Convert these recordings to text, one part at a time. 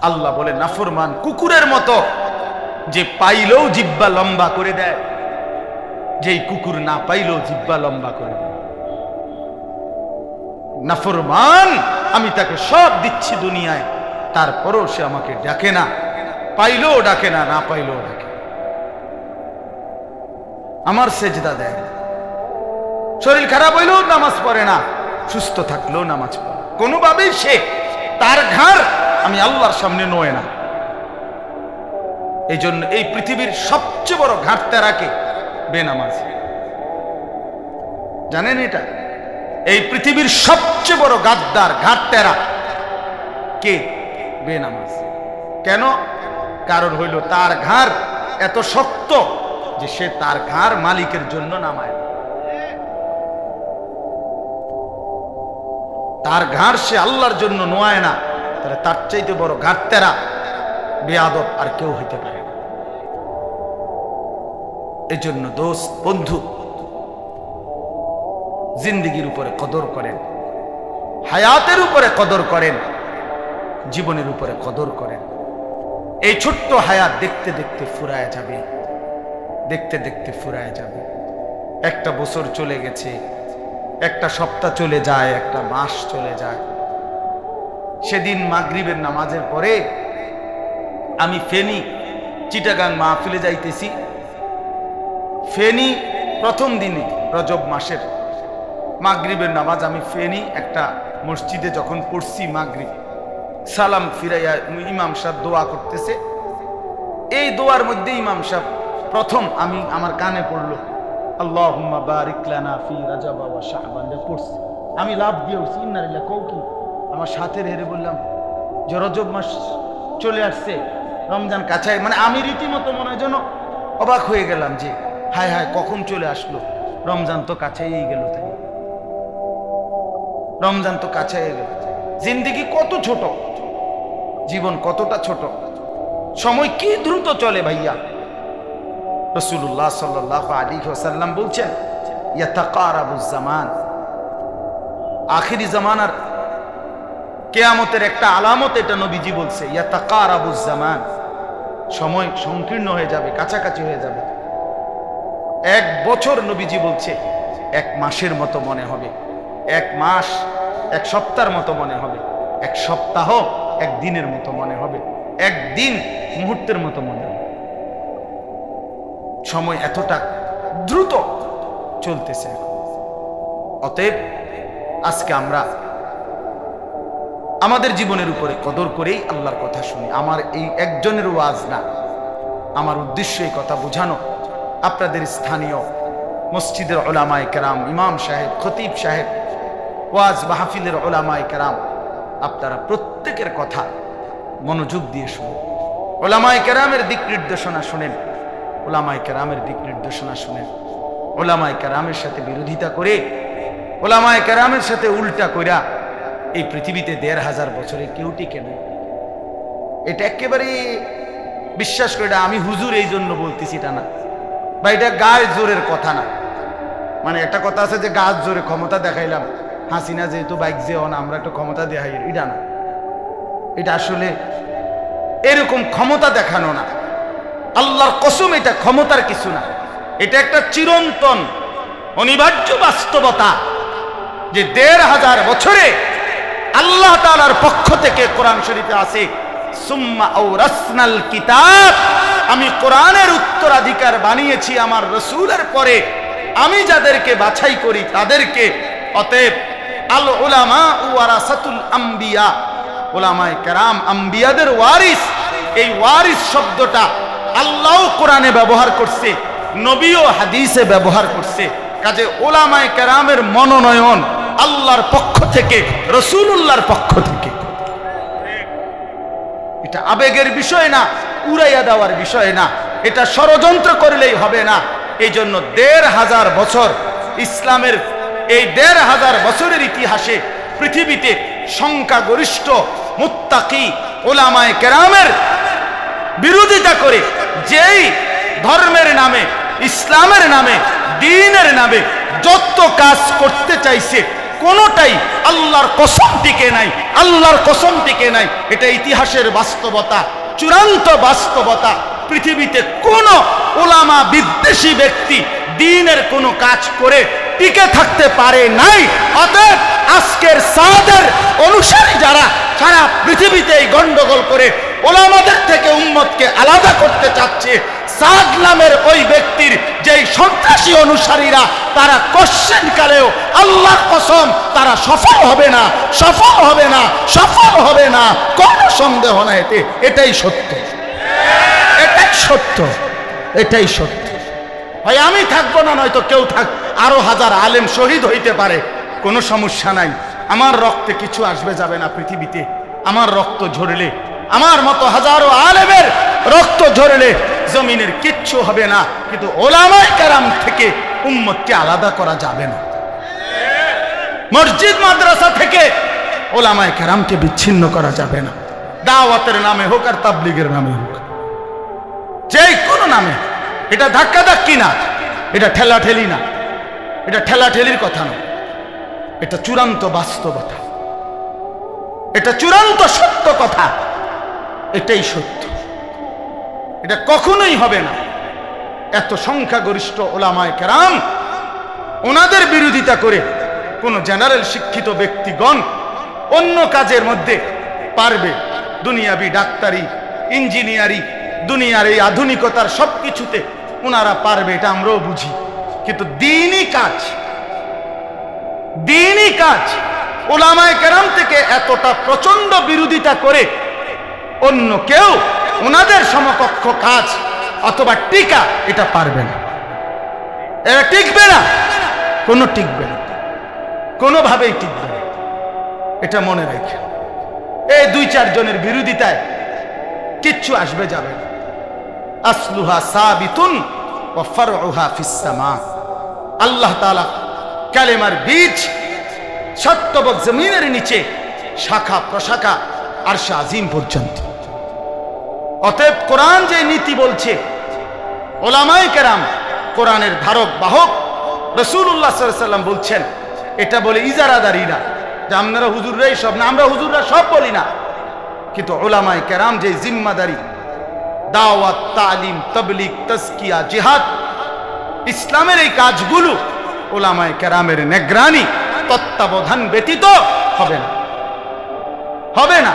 আল্লাহ বলে নাফরমান কুকুরের মতো, যে পাইলেও জিহ্বা লম্বা করে দেয়, যেই কুকুর না পাইলেও জিহ্বা লম্বা করে দেয়। নাফরমান, আমি তাকে সব দিচ্ছি দুনিয়ায়, তারপরও সে আমাকে ডাকে না, পাইলেও ডাকে না, না পাইলেও ডাকে। আমার সেজদা দেয়, শরীর খারাপ হইলেও নামাজ পড়ে না, সুস্থ থাকলেও নামাজ পড়ে। কোনোভাবেই সে তার ঘাড় আমি আল্লাহর সামনে নয় না। এই জন্য এই পৃথিবীর সবচেয়ে বড় ঘাটতেরাকে বেনামাজ। জানেন এটা? এই পৃথিবীর সবচেয়ে বড় গাদ্দার ঘাটতেরা কে? বেনামাজ। কেন? কারণ হইল তার ঘাড় এত শক্ত যে সে তার ঘাড় মালিকের জন্য নামায়। তার ঘাড় সে আল্লাহর জন্য নোয়ায় না, তাহলে তার চাইতে বড় ঘাটতেরা বেয়াদব আর কেউ হইতে পারে না। এই জন্য দোস্ত, বন্ধু, জিন্দেগির উপরে কদর করেন, হায়াতের উপরে কদর করেন, জীবনের উপরে কদর করেন। এই ছোট্ট হায়াত দেখতে দেখতে ফুরায় যাবে, দেখতে দেখতে ফুরায় যাবে। একটা বছর চলে গেছে, একটা সপ্তাহ চলে যায়, একটা মাস চলে যায়। সেদিন মাগরিবের নামাজের পরে আমি ফেনী চিটাগাং মাহফিলে যাইতেছি। ফেনী প্রথম দিনে রজব মাসের মাগরিবের নামাজ আমি ফেনী একটা মসজিদে যখন পড়ছি, মাগরিব সালাম ফিরাইয়া ইমাম সাহেব দোয়া করতেছে। এই দোয়ার মধ্যে ইমাম সাহেব প্রথম আমার কানে পড়লো আল্লাহুম্মা বারিক লানা ফি রাজাব ওয়া শাবান পড়ছি। আমি লাভ দিয়ে উঠছি, ইন্নালিল্লাহ কও কি। আমার সাথে হেরে বললাম যে রজব মাস চলে আসছে, রমজান কাছায়, মানে আমি রীতিমতো মনে হয় যেন অবাক হয়ে গেলাম যে হায় হায় কখন চলে আসলো, রমজান তো কাছেই গেল। তাই রমজান তো কাছেই গেল। জিন্দেগি কত ছোট, জীবন কতটা ছোট, সময় কি দ্রুত চলে ভাইয়া। রাসূলুল্লাহ সাল্লাল্লাহু আলাইহি ওয়াসাল্লাম বলছেন ইয়াতাকারাবুজ জামান, আখিরি জামানার কিয়ামতের একটা আলামত, এটা নবীজি বলছে ইয়াতাকারাবুজ জামান, সময় সংকীর্ণ হয়ে যাবে, কাছাকাছি হয়ে যাবে। এক বছর নবীজি বলছে এক মাসের মতো মনে হবে, এক মাস এক সপ্তাহের মতো মনে হবে, এক সপ্তাহ এক দিনের মতো মনে হবে, একদিন মুহূর্তের মতো মনে হবে। সময় এতটা দ্রুত চলতেছে। অতএব আজকে আমরা আমাদের জীবনের উপরে কদর করেই আল্লাহর কথা শুনি। আমার এই একজনের ওয়াজ না, আমার উদ্দেশ্য এই কথা বোঝানো, আপনাদের স্থানীয় মসজিদের উলামায়ে কেরাম, ইমাম সাহেব, খতিব সাহেব, ওয়াজ মাহফিলের উলামায়ে কেরাম, আপনারা প্রত্যেকের কথা মনোযোগ দিয়ে শুনুন। উলামায়ে কেরামের দিক নির্দেশনা শুনেন, উলামায়ে কেরামের দিক নির্দেশনা শুনেন। উলামায়ে কেরামের সাথে বিরোধিতা করে, উলামায়ে কেরামের সাথে উল্টা কইরা এই পৃথিবীতে ১৫০০ বছরে কেউ টিকে নেই। এটা একেবারে বিশ্বাস করে, এটা আমি হুজুর এই জন্য বলতেছি তা না, বা এটা গায়ের জোরের কথা না। মানে একটা কথা আছে যে গাছ জোরে ক্ষমতা দেখাইলাম, হাসিনা যেহেতু বাইক যেও না, আমরা একটা ক্ষমতা দেখাই, এটা না। এটা আসলে এরকম ক্ষমতা দেখানো না, আল্লাহর কসম, এটা ক্ষমতার কিছু না। এটা একটা চিরন্তন অনিবার্য বাস্তবতা যে ১৫০০ বছরে আল্লাহ তাআলার পক্ষ থেকে কোরআন শরীফে আছে সুম্মা আওরাসনাল কিতাব, আমি কোরআনের উত্তরাধিকার বানিয়েছি আমার রাসূলের পরে, আমি যাদেরকে বাছাই করি তাদেরকে। অতএব আল উলামা ওয়ারাসাতুল আম্বিয়া, উলামায়ে কেরাম আম্বিয়াদের ওয়ারিস। এই ওয়ারিস শব্দটা আল্লাহ কোরআনে ব্যবহার করছে, নবীও হাদিসে ব্যবহার করছে। কাজে উলামায়ে কেরামের মনোনয়ন আল্লাহর পক্ষ থেকে, রাসূলুল্লাহর পক্ষ থেকে। এটা আবেগের বিষয় না, উড়াইয়া দেওয়ার বিষয় না, এটা ষড়যন্ত্র করলেই হবে না। এই জন্য ১৫০০ বছর ইসলামের এই ১৫০০ বছরের ইতিহাসে পৃথিবীতে সংখ্যাগরিষ্ঠ মুত্তাকি উলামায়ে কেরামের বিরোধিতা করে যেই ধর্মের নামে, ইসলামের নামে, দ্বীনের নামে যত কাজ করতে চাইছে, কোনোটাই আল্লাহর কসম টিকে নাই, আল্লাহর কসম টিকে নাই। এটা ইতিহাসের বাস্তবতা, চূড়ান্ত বাস্তবতা। পৃথিবীতে কোন উলামা বিদ্বেষী ব্যক্তি দ্বীনের কোনো কাজ করে টিকে থাকতে পারে নাই। অতএব আজকের সাদের অনুসারী যারা সারা পৃথিবীতে এই গন্ডগোল করে উলামাদের থেকে উম্মতকে আলাদা করতে চাচ্ছে, সাদ নামের ওই ব্যক্তির যেই সন্ত্রাসী অনুসারীরা, তারা কোশ্চেন কালেও আল্লাহর কসম তারা সফল হবে না, সফল হবে না, সফল হবে না, কোনো সন্দেহ নাই। এটাই সত্য, এটাই সত্য, এটাই সত্য। ভাই আমি থাকবো না, নয়তো কেউ থাক, আরো হাজার আলেম শহীদ হইতে পারে, কোনো সমস্যা নাই। আমার রক্তে কিছু আসবে যাবে না পৃথিবীতে। আমার রক্ত ঝরলে, আমার মতো হাজারো আলেমের রক্ত ঝরলে জমিনের কিচ্ছু হবে না, কিন্তু ওলামায়ে কেরাম থেকে উম্মতকে আলাদা করা যাবে না। মসজিদ মাদ্রাসা থেকে ওলামায়ে কেরামকে বিচ্ছিন্ন করা যাবে না। দাওয়াতের নামে হোক আর তাবলীগের নামে হোক, যে কোনো নামে। এটা ধাক্কাধাক্কি না, এটা ঠেলাঠেলি না, এটা ঠেলাঠেলির কথা না, এটা চূড়ান্ত বাস্তবতা, এটা চূড়ান্ত সত্য কথা, এটাই সত্য। এটা কখনোই হবে না। এত সংখ্যাগরিষ্ঠ ওলামায়ে কেরাম, ওনাদের বিরোধিতা করে কোন জেনারেল শিক্ষিত ব্যক্তিগণ অন্য কাজের মধ্যে পারবে, দুনিয়াবি ডাক্তারি, ইঞ্জিনিয়ারি, দুনিয়ার এই আধুনিকতার সবকিছুতে ওনারা পারবে, এটা আমরাও বুঝি। কিন্তু দ্বীনি কাজ, দ্বীনি কাজ উলামায়ে কেরাম থেকে এতটা প্রচন্ড বিরোধিতা করে অন্য কেউ ওনাদের সমকক্ষ কাজ অথবা টিকা এটা পারবে না, এটা টিকবে না, কোনো টিকবে না, কোনোভাবেই টিকবে না। এটা মনে রাখেন। এই দুই চারজনের বিরোধিতায় কিচ্ছু আসবে যাবে না। আসলুহা সাবিতুন ওয়া ফারউহা ফিস সামা। আল্লাহ তাআলা কালেমার বীজ সত্যবক জমিনের নিচে, শাখা প্রশাখা আরশে আজিম পর্যন্ত। অতএব কোরআন যে নীতি বলছে, ওলামায়ে কেরাম কোরআনের ধারক বাহক। রাসূলুল্লাহ সাল্লাল্লাহু আলাইহি ওয়াসাল্লাম বলছেন, এটা বলে ইজারাদারিরা যে আপনারা হুজুররাই সব না, আমরা হুজুররা সব বলি না, কিন্তু ওলামায়ে কেরাম যে জিম্মাদারি, দাওয়াত, তালিম, তাবলীগ, তাজকিয়া, জিহাদ, ইসলামের এই কাজগুলো ওলামায়ে কেরামের নিগরানি তত্ত্বাবধান ব্যতীত হবে না, হবে না।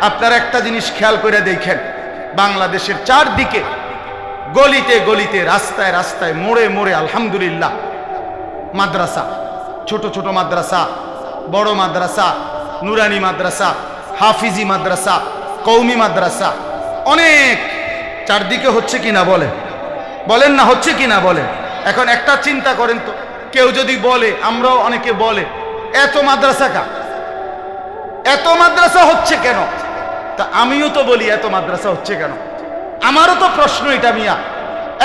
আপনারা একটা জিনিস খেয়াল করে দেখেন, বাংলাদেশের চারদিকে গলিতে গলিতে, রাস্তায় রাস্তায়, মোড়ে মোড়ে আলহামদুলিল্লাহ মাদ্রাসা, ছোট ছোট মাদ্রাসা, বড় মাদ্রাসা, নুরানি মাদ্রাসা, হাফিজি মাদ্রাসা, কওমি মাদ্রাসা, অনেক চারদিকে হচ্ছে কিনা বলেন, বলেন না হচ্ছে কিনা বলেন। এখন একটা চিন্তা করেন তো, কেউ যদি বলে, আমরাও অনেকে বলে, এত মাদ্রাসা কা, এত মাদ্রাসা হচ্ছে কেন? তা আমিও তো বলি এত মাদ্রাসা হচ্ছে কেন, আমারও তো প্রশ্ন এটা মিয়া,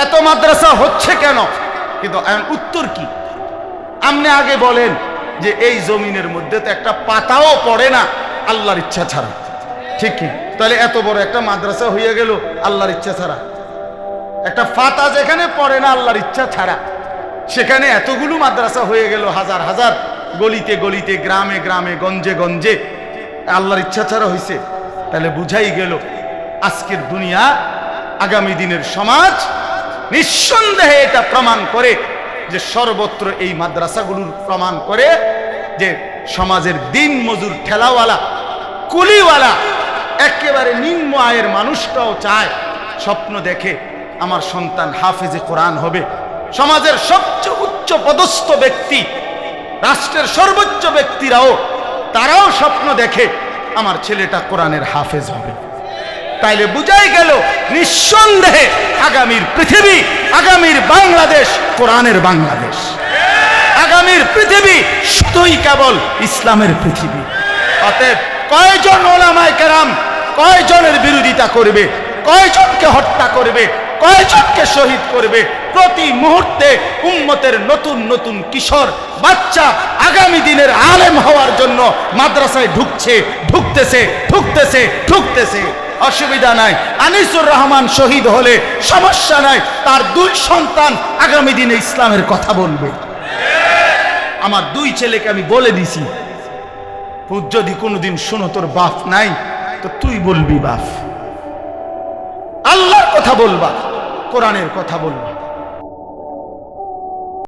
এত মাদ্রাসা হচ্ছে কেন? কিন্তু উত্তর কি? আপনি আগে বলেন যে এই জমিনের মধ্যে তো একটা পাতাও পড়ে না আল্লাহর ইচ্ছা ছাড়া, ঠিক কি? তাহলে এত বড় একটা মাদ্রাসা হয়ে গেল আল্লাহর ইচ্ছা ছাড়া। একটা পাতা যেখানে পড়ে না আল্লাহর ইচ্ছা ছাড়া, সেখানে এতগুলো মাদ্রাসা হয়ে গেল, হাজার হাজার, গলিতে গলিতে, গ্রামে গ্রামে, গঞ্জে গঞ্জে, আল্লাহর ইচ্ছা ছাড়া হয়েছে। তাহলে বুঝাই গেল আজকের দুনিয়া, আগামী দিনের সমাজ নিঃসন্দেহে এটা প্রমাণ করে যে সর্বত্র এই মাদ্রাসাগুলোর প্রমাণ করে যে সমাজের দিন মজুর, ঠেলাওয়ালা, কুলিওয়ালা, একেবারে নিম্ন আয়ের মানুষটাও চায়, স্বপ্ন দেখে আমার সন্তান হাফেজে কোরআন হবে। সমাজের সবচেয়ে উচ্চ পদস্থ ব্যক্তি, রাষ্ট্রের সর্বোচ্চ ব্যক্তিরাও, তারাও স্বপ্ন দেখে আমার ছেলেটা কোরআনের হাফেজ হবে। তাইলে বুঝাই গেল নিঃসন্দেহে আগামীর পৃথিবী, আগামীর বাংলাদেশ কোরআনের বাংলাদেশ, আগামীর পৃথিবী শুধুই কেবল ইসলামের পৃথিবী। অতএব কয়জন ওলামায়ে কেরাম কয়জনের বিরোধিতা করবে, কয়জনকে হত্যা করবে, কয়জনকে শহীদ করবে, প্রতি মুহূর্তে উম্মতের নতুন নতুন কিশোর বাচ্চা আগামী দিনের আলেম হওয়ার জন্য মাদ্রাসায় ঢুকছে, ঢুকতেছে, ঢুকতেছে, ঢুকতেছে। অসুবিধা নাই, আনিসুর রহমান শহীদ হলে সমস্যা নাই, তার দুই সন্তান আগামী দিনে ইসলামের কথা বলবে। আমার দুই ছেলেকে আমি বলে দিছি, ভূত যদি কোনোদিন শোনো তোর বাপ নাই তো তুই বলবি বাপ, আল্লাহর কথা বলবা, কোরআনের কথা বলবা।